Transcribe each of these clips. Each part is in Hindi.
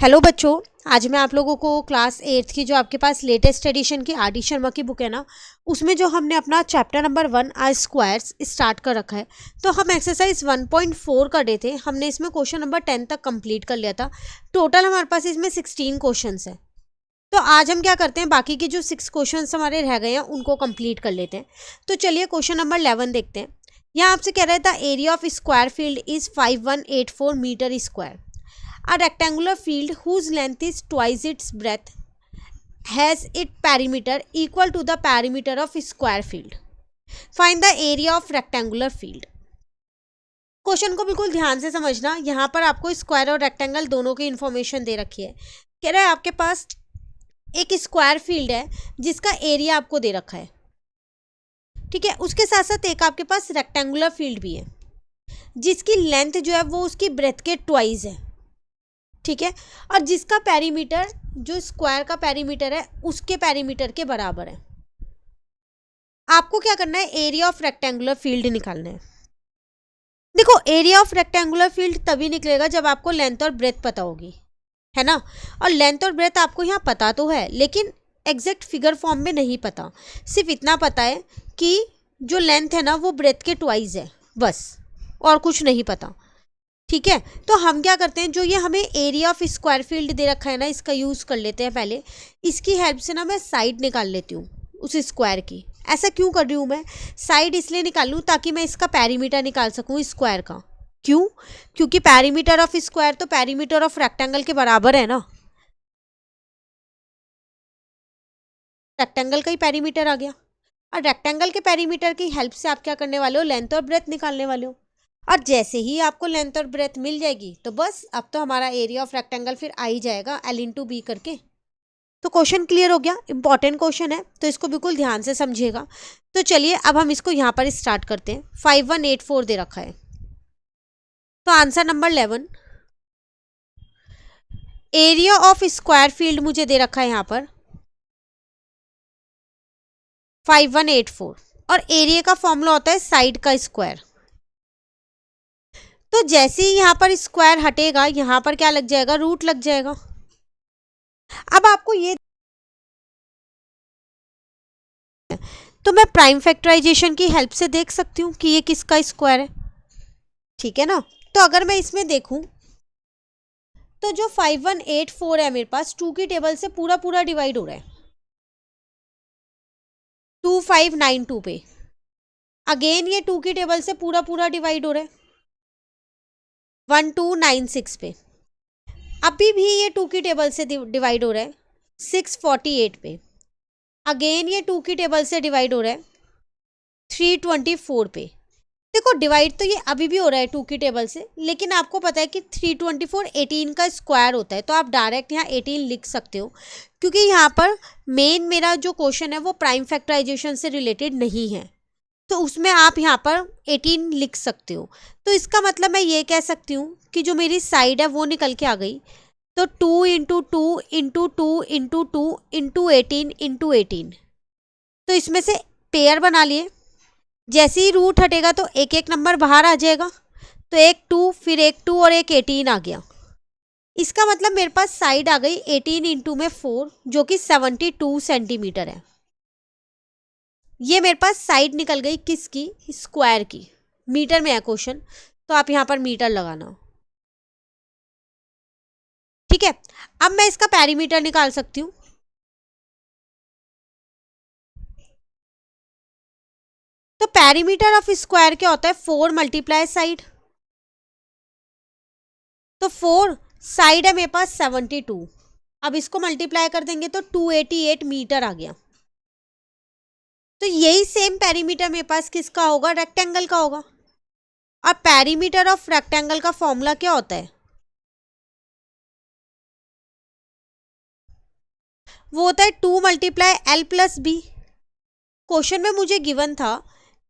हेलो बच्चों। आज मैं आप लोगों को क्लास 8th की जो आपके पास लेटेस्ट एडिशन की आर डी शर्मा की बुक है ना, उसमें जो हमने अपना chapter number 1 are squares start कर रखा है। तो हम एक्सरसाइज 1.4 कर रहे थे। हमने इसमें क्वेश्चन नंबर 10 तक कंप्लीट कर लिया था। टोटल हमारे पास इसमें 16 क्वेश्चन है। तो आज हम क्या करते हैं, बाकी के जो 6 क्वेश्चन हमारे रह गए हैं उनको कंप्लीट कर लेते हैं। तो चलिए क्वेश्चन नंबर 11 देखते हैं। यहाँ आपसे कह रहा था area of square field is 5184 meter square. A rectangular field whose length is twice its breadth has its perimeter equal to the perimeter of square field. Find the area of rectangular field. Question को बिल्कुल ध्यान से समझना। यहाँ पर आपको स्क्वायर और रेक्टेंगल दोनों की इंफॉर्मेशन दे रखी है। कह रहा है आपके पास एक स्क्वायर फील्ड है जिसका एरिया आपको दे रखा है, ठीक है। उसके साथ साथ एक आपके पास रेक्टेंगुलर फील्ड भी है जिसकी लेंथ जो है वो उसकी ब्रेथ के ट्वाइस है, ठीक है। और जिसका पेरीमीटर, जो स्क्वायर का पेरीमीटर है, उसके पेरीमीटर के बराबर है। आपको क्या करना है, एरिया ऑफ रेक्टेंगुलर फील्ड निकालना है। देखो, एरिया ऑफ रेक्टेंगुलर फील्ड तभी निकलेगा जब आपको लेंथ और ब्रेथ पता होगी, है ना। और लेंथ और ब्रेथ आपको यहाँ पता तो है, लेकिन एग्जैक्ट फिगर फॉर्म में नहीं पता। सिर्फ इतना पता है कि जो लेंथ है ना वो ब्रेथ के ट्वाइस है, बस, और कुछ नहीं पता, ठीक है। तो हम क्या करते हैं, जो ये हमें एरिया ऑफ स्क्वायर फील्ड दे रखा है ना, इसका यूज़ कर लेते हैं। पहले इसकी हेल्प से ना मैं साइड निकाल लेती हूँ उस स्क्वायर की। ऐसा क्यों कर रही हूँ मैं, साइड इसलिए निकाल लूँ ताकि मैं इसका पेरीमीटर निकाल सकूँ स्क्वायर का। क्यों? क्योंकि पेरीमीटर ऑफ स्क्वायर तो पेरीमीटर ऑफ रेक्टेंगल के बराबर है ना। रेक्टेंगल का ही पेरीमीटर आ गया, और रेक्टेंगल के पेरीमीटर की हेल्प से आप क्या करने वाले हो, लेंथ और ब्रेथ निकालने वाले हो। और जैसे ही आपको लेंथ और ब्रेथ मिल जाएगी तो बस अब तो हमारा एरिया ऑफ रेक्टेंगल फिर आ ही जाएगा L/B करके। तो क्वेश्चन क्लियर हो गया। इंपॉर्टेंट क्वेश्चन है तो इसको बिल्कुल ध्यान से समझिएगा। तो चलिए अब हम इसको यहाँ पर स्टार्ट करते हैं। 5184 दे रखा है। तो answer number 11, area of square field मुझे दे रखा है यहाँ पर 5184, और एरिया का फॉर्मूला होता है साइड का स्क्वायर। तो जैसे ही यहाँ पर स्क्वायर हटेगा, यहाँ पर क्या लग जाएगा, रूट लग जाएगा। अब आपको ये, तो मैं प्राइम फैक्टराइजेशन की हेल्प से देख सकती हूँ कि ये किसका स्क्वायर है, ठीक है ना। तो अगर मैं इसमें देखूं तो जो 5184 है मेरे पास 2 की टेबल से पूरा पूरा डिवाइड हो रहा है 2592 पे। अगेन ये 2 की टेबल से पूरा पूरा डिवाइड हो रहा है 1296 पे। अभी भी ये 2 की टेबल से डिवाइड हो रहा है 648 पे। अगेन ये 2 की टेबल से डिवाइड हो रहा है 324 पे। देखो, डिवाइड तो ये अभी भी हो रहा है 2 की टेबल से, लेकिन आपको पता है कि 324 18 का स्क्वायर होता है, तो आप डायरेक्ट यहाँ 18 लिख सकते हो, क्योंकि यहाँ पर मेन मेरा जो क्वेश्चन है वो प्राइम फैक्टराइजेशन से रिलेटेड नहीं है, तो उसमें आप यहाँ पर 18 लिख सकते हो। तो इसका मतलब मैं ये कह सकती हूँ कि जो मेरी साइड है वो निकल के आ गई। तो 2 into 2 into 2 into 2 into 18 into 18, तो इसमें से पेयर बना लिए। जैसे ही रूट हटेगा तो एक एक नंबर बाहर आ जाएगा, तो एक 2, फिर एक 2 और एक 18 आ गया। इसका मतलब मेरे पास साइड आ गई 18 इंटू में 4, जो कि 72 सेंटीमीटर है। ये मेरे पास साइड निकल गई किसकी, स्क्वायर की। मीटर में है क्वेश्चन, तो आप यहाँ पर मीटर लगाना, ठीक है। अब मैं इसका पेरीमीटर निकाल सकती हूँ। तो पेरीमीटर ऑफ स्क्वायर क्या होता है, 4 मल्टीप्लाई साइड। तो 4 साइड है मेरे पास 72, अब इसको मल्टीप्लाई कर देंगे तो 288 मीटर आ गया। तो यही सेम पेरीमीटर मेरे पास किसका होगा, रेक्टेंगल का होगा। और पेरीमीटर ऑफ रेक्टेंगल का फॉर्मूला क्या होता है, वो होता है 2 मल्टीप्लाई L+B। क्वेश्चन में मुझे गिवन था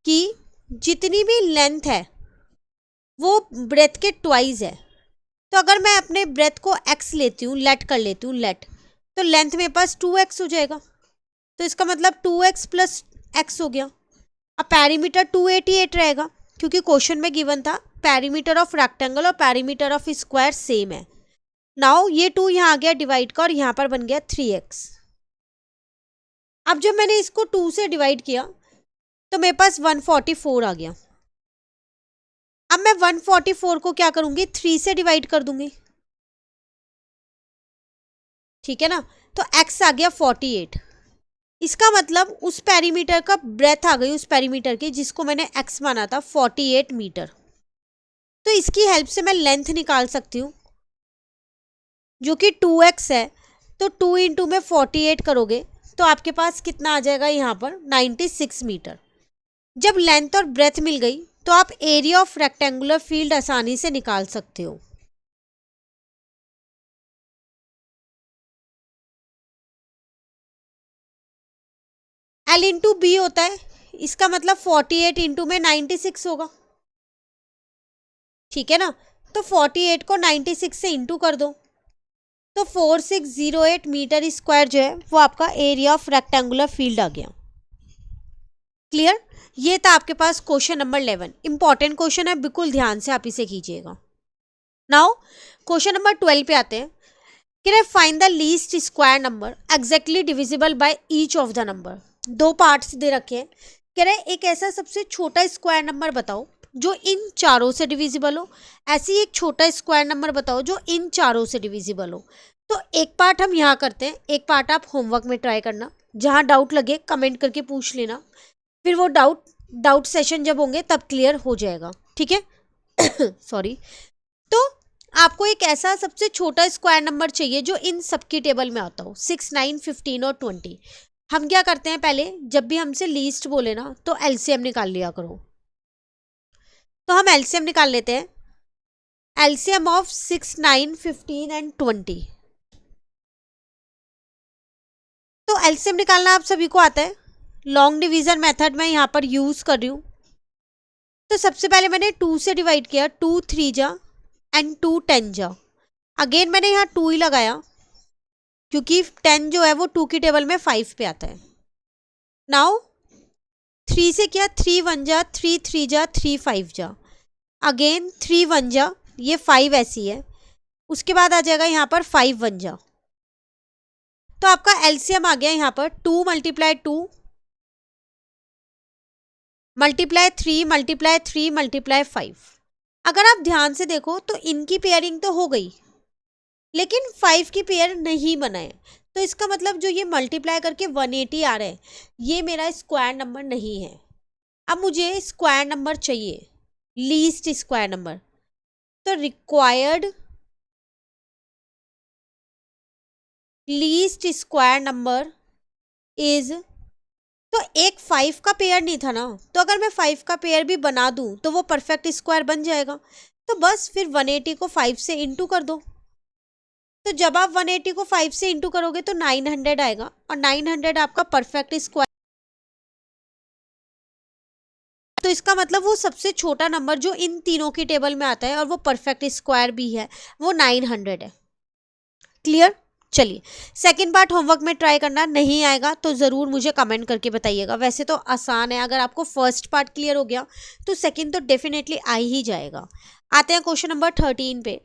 कि जितनी भी लेंथ है वो ब्रेथ के ट्वाइस है। तो अगर मैं अपने ब्रेथ को x लेती हूँ, लेट कर लेती हूँ, लेट, तो लेंथ मेरे पास 2x हो जाएगा। तो इसका मतलब 2x प्लस x हो गया। अब पेरीमीटर 288 रहेगा, क्योंकि क्वेश्चन में गिवन था पेरीमीटर ऑफ रेक्टेंगल और पेरीमीटर ऑफ स्क्वायर सेम है। नाउ ये 2 यहाँ आ गया डिवाइड का और यहाँ पर बन गया 3x। अब जब मैंने इसको 2 से डिवाइड किया तो मेरे पास 144 आ गया। अब मैं 144 को क्या करूंगी, 3 से डिवाइड कर दूंगी, ठीक है ना। तो x आ गया 48। इसका मतलब उस पेरीमीटर का ब्रेथ आ गई उस पेरीमीटर की जिसको मैंने x माना था 48 मीटर। तो इसकी हेल्प से मैं लेंथ निकाल सकती हूँ जो कि 2x है। तो 2 इंटू में 48 करोगे तो आपके पास कितना आ जाएगा यहाँ पर 96 मीटर। जब लेंथ और ब्रेथ मिल गई तो आप एरिया ऑफ रेक्टेंगुलर फील्ड आसानी से निकाल सकते हो। L इंटू बी होता है, इसका मतलब 48 इंटू में 96 होगा, ठीक है ना। तो 48 को 96 से इंटू कर दो तो 4608 मीटर स्क्वायर जो है वो आपका एरिया ऑफ रेक्टेंगुलर फील्ड आ गया। क्लियर। ये था आपके पास क्वेश्चन नंबर 11। इंपॉर्टेंट क्वेश्चन है, बिल्कुल ध्यान से आप इसे कीजिएगा। नाउ क्वेश्चन नंबर 12 पे आते हैं। कि find the least square number exactly divisible by each of the number. दो पार्ट्स दे रखे हैं। कह रहे एक ऐसा सबसे छोटा स्क्वायर नंबर बताओ जो इन चारों से डिविजिबल हो, ऐसी एक छोटा स्क्वायर नंबर बताओ जो इन चारों से डिविजिबल हो। तो एक पार्ट हम यहाँ करते हैं, एक पार्ट आप होमवर्क में ट्राई करना, जहाँ डाउट लगे कमेंट करके पूछ लेना, फिर वो डाउट सेशन जब होंगे तब क्लियर हो जाएगा, ठीक है। सॉरी। तो आपको एक ऐसा सबसे छोटा स्क्वायर नंबर चाहिए जो इन सबकी टेबल में आता हो, 6, 9, 15 और 20। हम क्या करते हैं, पहले जब भी हमसे लीस्ट बोले ना तो एलसीएम निकाल लिया करो। तो हम एलसीएम निकाल लेते हैं। LCM of 6, 9, 15 and 20। तो एलसीएम निकालना आप सभी को आता है। लॉन्ग डिवीजन मेथड में यहाँ पर यूज कर रही हूँ। तो सबसे पहले मैंने 2 से डिवाइड किया, 2 3 जा एंड 2 10 जा। अगेन मैंने यहाँ 2 ही लगाया क्योंकि 10 जो है वो 2 की टेबल में 5 पे आता है। नाउ 3 से किया, 3 1 जा, 3 3 जा, 3 5 जा। अगेन 3 1 जा, ये 5 ऐसी है। उसके बाद आ जाएगा यहाँ पर 5 1 जा। तो आपका एलसीएम आ गया यहाँ पर 2 मल्टीप्लाई 2 मल्टीप्लाई 3 मल्टीप्लाई 3 मल्टीप्लाई 5। अगर आप ध्यान से देखो तो इनकी पेयरिंग तो हो गई लेकिन 5 की पेयर नहीं बनाए। तो इसका मतलब जो ये मल्टीप्लाई करके 180 आ रहा है ये मेरा स्क्वायर नंबर नहीं है। अब मुझे स्क्वायर नंबर चाहिए, लीस्ट स्क्वायर नंबर। तो required least square number is, तो एक 5 का पेयर नहीं था ना, तो अगर मैं 5 का पेयर भी बना दूं तो वो परफेक्ट स्क्वायर बन जाएगा। तो बस फिर 180 को 5 से इंटू कर दो। तो जब आप 180 को 5 से इंटू करोगे तो 900 आएगा और 900 आपका परफेक्ट स्क्वायर। तो इसका मतलब वो सबसे छोटा नंबर जो इन तीनों की टेबल में आता है और वो परफेक्ट स्क्वायर भी है वो 900 है। क्लियर। चलिए सेकंड पार्ट होमवर्क में ट्राई करना, नहीं आएगा तो ज़रूर मुझे कमेंट करके बताइएगा। वैसे तो आसान है, अगर आपको फर्स्ट पार्ट क्लियर हो गया तो सेकंड तो डेफिनेटली आ ही जाएगा। आते हैं क्वेश्चन नंबर 13 पे।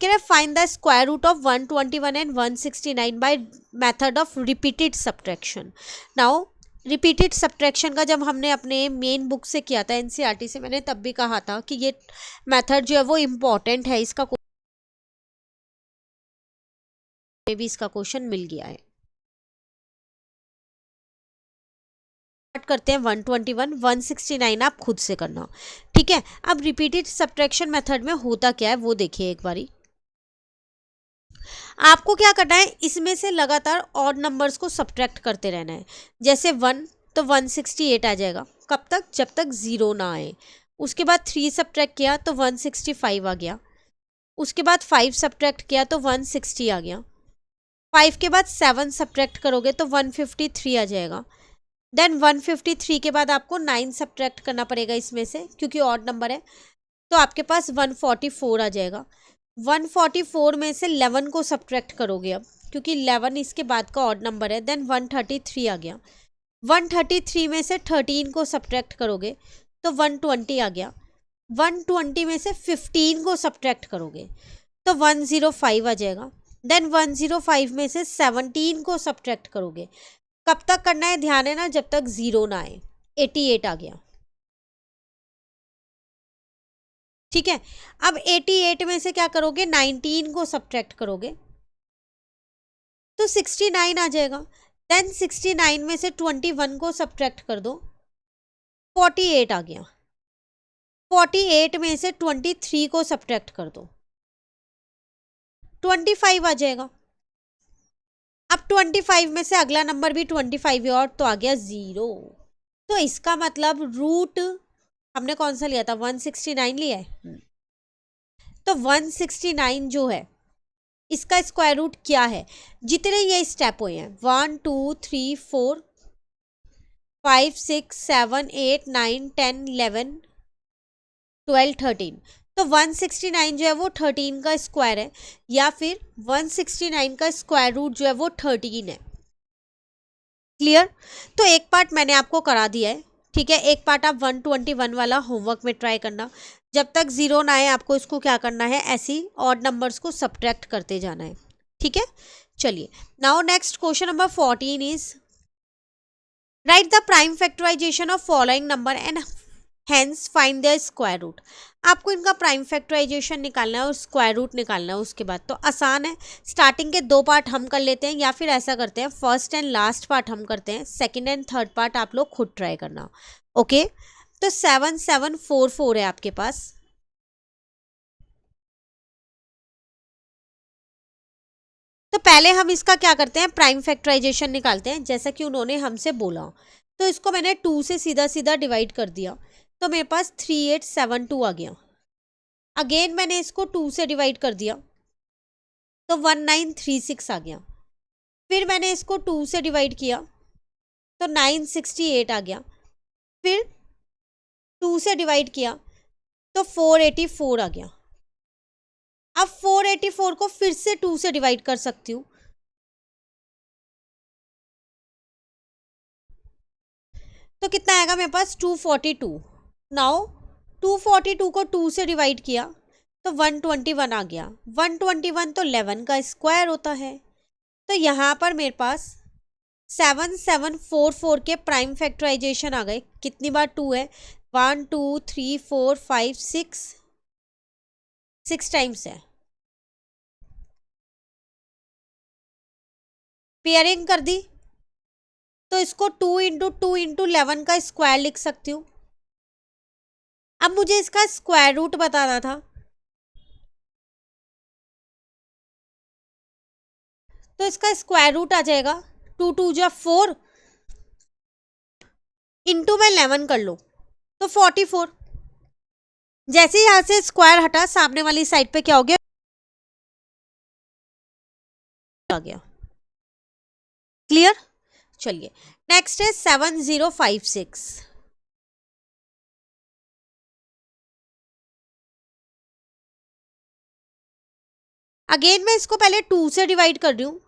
Can find the square root of 121 and 169 by method of repeated subtraction. Now repeated subtraction का जब हमने अपने मेन बुक से किया था एनसीईआरटी से, मैंने तब भी कहा था कि ये मेथड जो है वो इम्पॉर्टेंट है। इसका में भी इसका क्वेश्चन मिल गया है। स्टार्ट करते हैं 121, 169 आप खुद से करना, ठीक है। अब रिपीटेड सब्ट्रैक्शन मेथड में होता क्या है वो देखिए एक बारी। आपको क्या करना है, इसमें से लगातार ऑड नंबर्स को सब्ट्रैक्ट करते रहना है। जैसे 1 तो 168 आ जाएगा, कब तक, जब तक 0 ना आए। उसके बाद 3 सब्ट्रैक्ट किया तो 165 आ गया। उसके बाद 5 सब्ट्रैक्ट किया तो 160 आ गया। 5 के बाद 7 सब्ट्रैक्ट करोगे तो 153 आ जाएगा। देन 153 के बाद आपको 9 सब्ट्रैक्ट करना पड़ेगा इसमें से क्योंकि ऑड नंबर है, तो आपके पास 144 आ जाएगा। 144 में से 11 को सब्ट्रैक्ट करोगे अब क्योंकि 11 इसके बाद का ऑड नंबर है। देन 133 आ गया। 133 में से 13 को सब्ट्रैक्ट करोगे तो 120 आ गया। 120 में से 15 को सब्ट्रैक्ट करोगे तो 105 आ जाएगा। देन 105 में से 17 को सब्ट्रैक्ट करोगे। कब तक करना है, ध्यान है ना, जब तक 0 ना आए। 88 आ गया, ठीक है। अब 88 में से क्या करोगे, 19 को सब्ट्रैक्ट करोगे तो 69 आ जाएगा। देन 69 में से 21 को सब्ट्रैक्ट कर दो, 48 आ गया। 48 में से 23 को सब्ट्रैक्ट कर दो, 25 आ जाएगा। अब 25 में से अगला नंबर भी 25 है और तो आ गया 0। तो इसका मतलब रूट हमने कौन सा लिया था, 169 लिया है। तो 169 जो है इसका स्क्वायर रूट क्या है, जितने ये स्टेप हुए हैं 1 2 3 4 5 6 7 8 9 10 11 12 13, तो 169 जो है वो 13 का स्क्वायर है, या फिर 169 का स्क्वायर रूट जो है वो 13 है। क्लियर। तो एक पार्ट मैंने आपको करा दिया है, ठीक है। एक पार्ट आप 121 वाला होमवर्क में ट्राई करना। जब तक 0 ना आए आपको इसको क्या करना है, ऐसी ऑड नंबर्स को सब्ट्रैक्ट करते जाना है, ठीक है। चलिए, now next question number 14 is write the prime factorization of following number and hence find their square root. आपको इनका प्राइम फैक्टराइजेशन निकालना है और स्क्वायर रूट निकालना है। उसके बाद तो आसान है, स्टार्टिंग के 2 पार्ट हम कर लेते हैं, या फिर ऐसा करते हैं फर्स्ट एंड लास्ट पार्ट हम करते हैं, सेकंड एंड थर्ड पार्ट आप लोग खुद ट्राई करना। ओके, तो 7744 है आपके पास। तो पहले हम इसका क्या करते हैं, प्राइम फैक्टराइजेशन निकालते हैं, जैसा कि उन्होंने हमसे बोला। तो इसको मैंने 2 से सीधा सीधा डिवाइड कर दिया, तो मेरे पास 3872 आ गया। अगेन मैंने इसको 2 से डिवाइड कर दिया तो 1936 आ गया। फिर मैंने इसको 2 से डिवाइड किया तो 968 आ गया। फिर 2 से डिवाइड किया तो 484 आ गया। अब 484 को फिर से 2 से डिवाइड कर सकती हूँ, तो कितना आएगा मेरे पास 242। नाउ 242 को 2 से डिवाइड किया तो 121 आ गया। 121 तो 11 का स्क्वायर होता है। तो यहाँ पर मेरे पास 7744 के प्राइम फैक्टराइजेशन आ गए। कितनी बार 2 है, 1 2 3 4 5 6 टाइम्स है। पेयरिंग कर दी तो इसको 2 इंटू 2 इंटू 11 का स्क्वायर लिख सकती हूँ। अब मुझे इसका स्क्वायर रूट बताना था, तो इसका स्क्वायर रूट आ जाएगा 2 2 जा 4 इंटू में 11 कर लो तो 44। जैसे ही यहाँ से स्क्वायर हटा, सामने वाली साइड पे क्या हो गया, आ गया। क्लियर। चलिए, नेक्स्ट है 7056। अगेन मैं इसको पहले 2 से डिवाइड कर रही हूँ,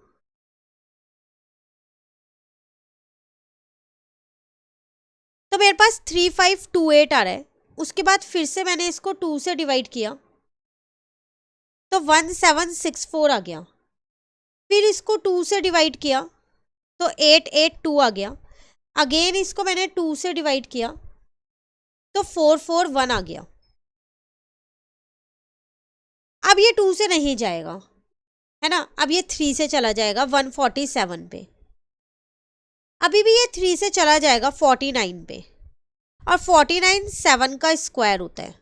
तो मेरे पास 3528 आ रहा है। उसके बाद फिर से मैंने इसको 2 से डिवाइड किया तो 1764 आ गया। फिर इसको 2 से डिवाइड किया तो 882 आ गया। अगेन इसको मैंने 2 से डिवाइड किया तो 441 आ गया। अब ये 2 से नहीं जाएगा, है ना। अब ये 3 से चला जाएगा 147 पे। अभी भी ये 3 से चला जाएगा 49 पे, और 49 7 का स्क्वायर होता है।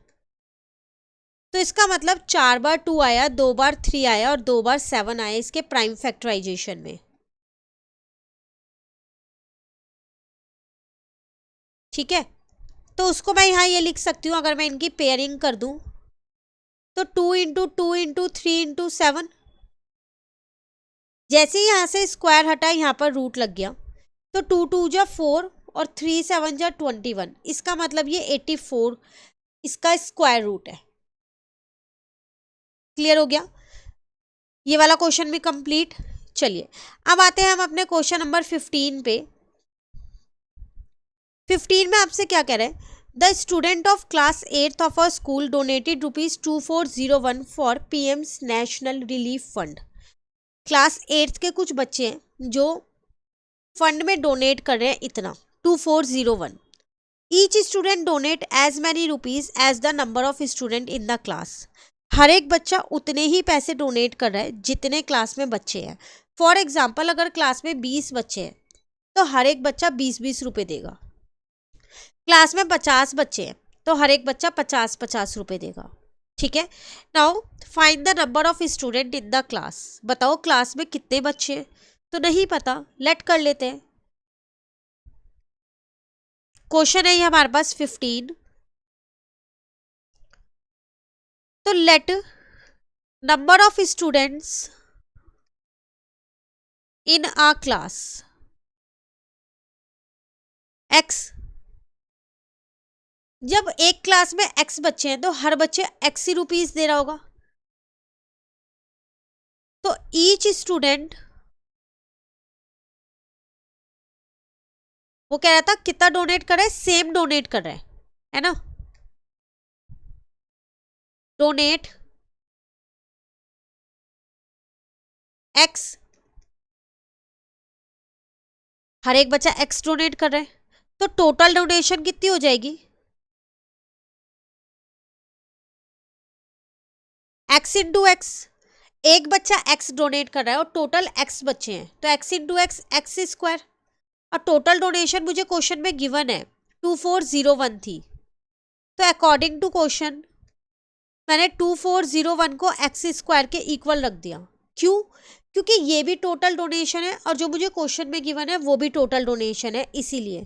तो इसका मतलब 4 बार 2 आया, 2 बार 3 आया और 2 बार 7 आया इसके प्राइम फैक्टराइजेशन में, ठीक है। तो उसको मैं यहाँ ये लिख सकती हूँ, अगर मैं इनकी पेयरिंग कर दूँ तो 2 इंटू 2 इंटू 3 इंटू 7। जैसे ही यहाँ से स्क्वायर हटा, यहाँ पर रूट लग गया, तो 2 2 जा 4 और 3 7 जा 21। इसका मतलब ये 84 इसका स्क्वायर रूट है। क्लियर हो गया, ये वाला क्वेश्चन भी कंप्लीट। चलिए, अब आते हैं हम अपने क्वेश्चन नंबर 15 पे। 15 में आपसे क्या कह रहे हैं, the student of class 8th of a school donated ₹2401 for PM's national relief fund. Class 8th के कुछ बच्चे हैं जो फंड में डोनेट कर रहे हैं इतना 2401। Each student donate as many rupees as the number of student in the class. हर एक बच्चा उतने ही पैसे डोनेट कर रहा है जितने क्लास में बच्चे हैं। फॉर एग्जाम्पल अगर क्लास में 20 बच्चे हैं तो हर एक बच्चा 20-20 रुपये देगा। क्लास में 50 बच्चे हैं तो हर एक बच्चा 50-50 रुपये देगा। ठीक है, now find the number of student in the class. बताओ क्लास में कितने बच्चे हैं, तो नहीं पता, लेट कर लेते हैं। क्वेश्चन है ये हमारे पास 15, तो let number of students in a class x। जब एक क्लास में x बच्चे हैं तो हर बच्चे x ही रुपीज दे रहा होगा, तो ईच स्टूडेंट, वो कह रहा था कितना डोनेट कर रहा है, सेम डोनेट कर रहा है ना, डोनेट x, हर एक बच्चा x डोनेट कर रहा है, तो टोटल डोनेशन कितनी हो जाएगी, x इंटू एक्स। एक बच्चा x डोनेट कर रहा है और टोटल x बच्चे हैं तो x into x x square. और टोटल डोनेशन मुझे क्वेश्चन में गिवन है 2401 थी, तो अकॉर्डिंग टू क्वेश्चन मैंने 2401 को एक्स स्क्वायर के इक्वल रख दिया। क्यों? क्योंकि ये भी टोटल डोनेशन है और जो मुझे क्वेश्चन में गिवन है वो भी टोटल डोनेशन है, इसीलिए।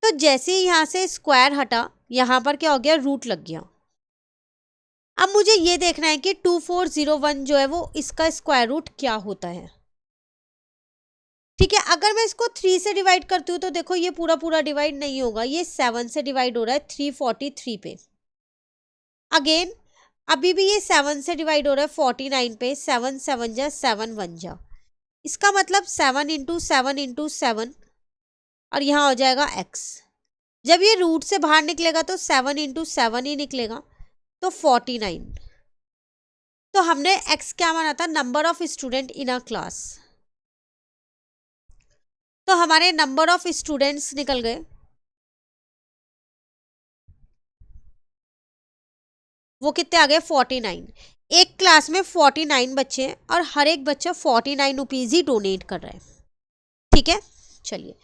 तो जैसे ही यहाँ से स्क्वायर हटा, यहाँ पर क्या हो गया, रूट लग गया। अब मुझे ये देखना है कि 2401 जो है वो इसका स्क्वायर रूट क्या होता है। ठीक है, अगर मैं इसको 3 से डिवाइड करती हूँ तो देखो ये पूरा पूरा डिवाइड नहीं होगा, ये 7 से डिवाइड हो रहा है 343 पे। अगेन अभी भी ये 7 से डिवाइड हो रहा है 49 पे, 7 7 जा 7 1 जा, इसका मतलब 7 इंटू 7 इंटू 7 और यहाँ हो जाएगा x। जब ये रूट से बाहर निकलेगा तो 7 इंटू 7 ही निकलेगा, तो 49। तो हमने x क्या माना था, number of student in a class, तो हमारे नंबर ऑफ स्टूडेंट्स निकल गए, वो कितने आ गए, 49। एक क्लास में 49 बच्चे हैं और हर एक बच्चा 49 रुपीज ही डोनेट कर रहा है। ठीक है, चलिए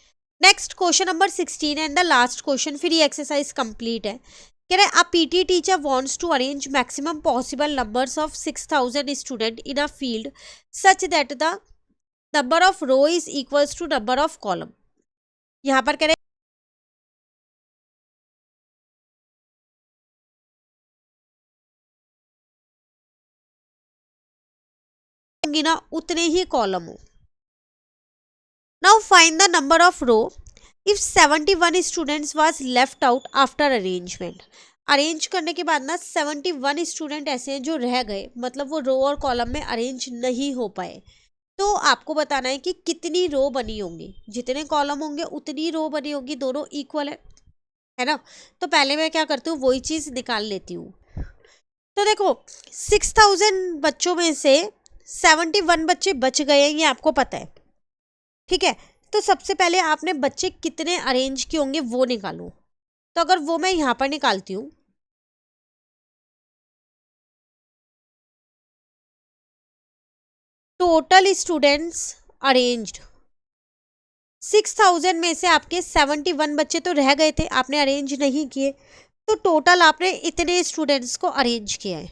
next question number 16 and the last question, फिर ये एक्सरसाइज कंप्लीट है। कह रहे हैं a PT teacher wants to arrange maximum possible numbers of 6000 student in a field such that the number of row is equals to number of column. यहाँ पर कह रहे होंगी ना उतने ही कॉलम हो। Now find the number of row if 71 students was left out after arrangement. Arrange करने के बाद ना 71 स्टूडेंट ऐसे हैं जो रह गए, मतलब वो रो और कॉलम में अरेंज नहीं हो पाए। तो आपको बताना है कि कितनी रो बनी होंगी, जितने कॉलम होंगे उतनी रो बनी होगी, दोनों इक्वल है ना। तो पहले मैं क्या करती हूँ, वही चीज़ निकाल लेती हूँ। तो देखो 6000 बच्चों में से 71 बच्चे बच गए हैं, ये आपको पता है। ठीक है, तो सबसे पहले आपने बच्चे कितने अरेंज किए होंगे वो निकालो। तो अगर वो मैं यहाँ पर निकालती हूँ, टोटल स्टूडेंट्स अरेंज्ड 6000 में से आपके 71 बच्चे तो रह गए थे, आपने अरेंज नहीं किए, तो टोटल आपने इतने स्टूडेंट्स को अरेंज किया है।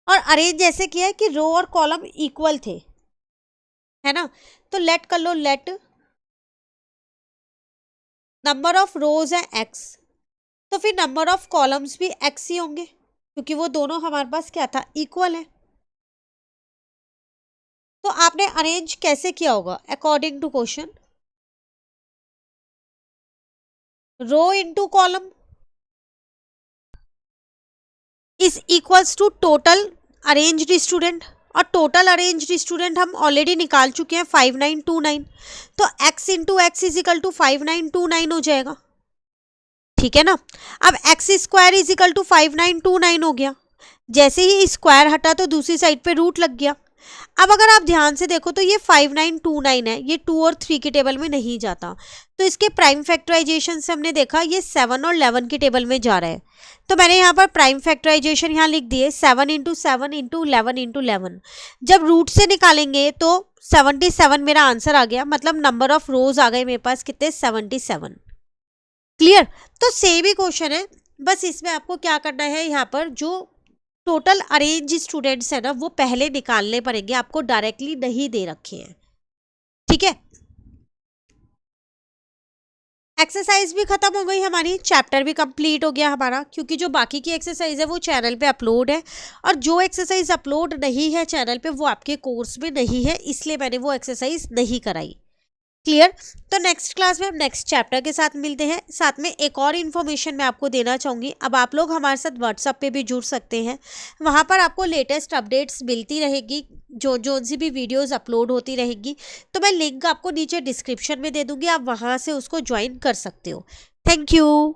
और अरेंज ऐसे किया है कि रो और कॉलम इक्वल थे, है ना। तो लेट कर लो, लेट नंबर ऑफ रोज है x, तो फिर नंबर ऑफ कॉलम्स भी x ही होंगे क्योंकि वो दोनों हमारे पास क्या था, इक्वल है। तो आपने अरेंज कैसे किया होगा, according to question, row into column is equals to total arranged student, और टोटल अरेंज्ड स्टूडेंट हम ऑलरेडी निकाल चुके हैं 5929, तो x into x is equal to 5929 हो जाएगा। ठीक है ना। अब x square is equal to 5929 हो गया। जैसे ही स्क्वायर हटा तो दूसरी साइड पे रूट लग गया। अब अगर आप ध्यान से देखो तो ये 5929 है, ये 2 और 3 की टेबल में नहीं जाता, तो इसके प्राइम फैक्टराइजेशन से हमने देखा ये 7 और 11 की टेबल में जा रहा है। तो मैंने यहाँ पर प्राइम फैक्टराइजेशन यहाँ लिख दिए 7 इंटू 7 इंटू 11 इंटू 11। जब रूट से निकालेंगे तो 77 मेरा आंसर आ गया, मतलब नंबर ऑफ रोज आ गए मेरे पास कितने, 77। क्लियर। तो सेम ही क्वेश्चन है, बस इसमें आपको क्या करना है, यहाँ पर जो टोटल अरेंज स्टूडेंट्स है ना वो पहले निकालने पड़ेंगे, आपको डायरेक्टली नहीं दे रखे हैं। ठीक है, एक्सरसाइज भी खत्म हो गई हमारी, चैप्टर भी कंप्लीट हो गया हमारा, क्योंकि जो बाकी की एक्सरसाइज है वो चैनल पे अपलोड है, और जो एक्सरसाइज अपलोड नहीं है चैनल पे वो आपके कोर्स में नहीं है, इसलिए मैंने वो एक्सरसाइज नहीं कराई। क्लियर। तो नेक्स्ट क्लास में हम नेक्स्ट चैप्टर के साथ मिलते हैं। साथ में एक और इन्फॉर्मेशन मैं आपको देना चाहूँगी, अब आप लोग हमारे साथ व्हाट्सएप पे भी जुड़ सकते हैं, वहाँ पर आपको लेटेस्ट अपडेट्स मिलती रहेगी, जो सी भी वीडियोस अपलोड होती रहेगी। तो मैं लिंक आपको नीचे डिस्क्रिप्शन में दे दूँगी, आप वहाँ से उसको ज्वाइन कर सकते हो। Thank you.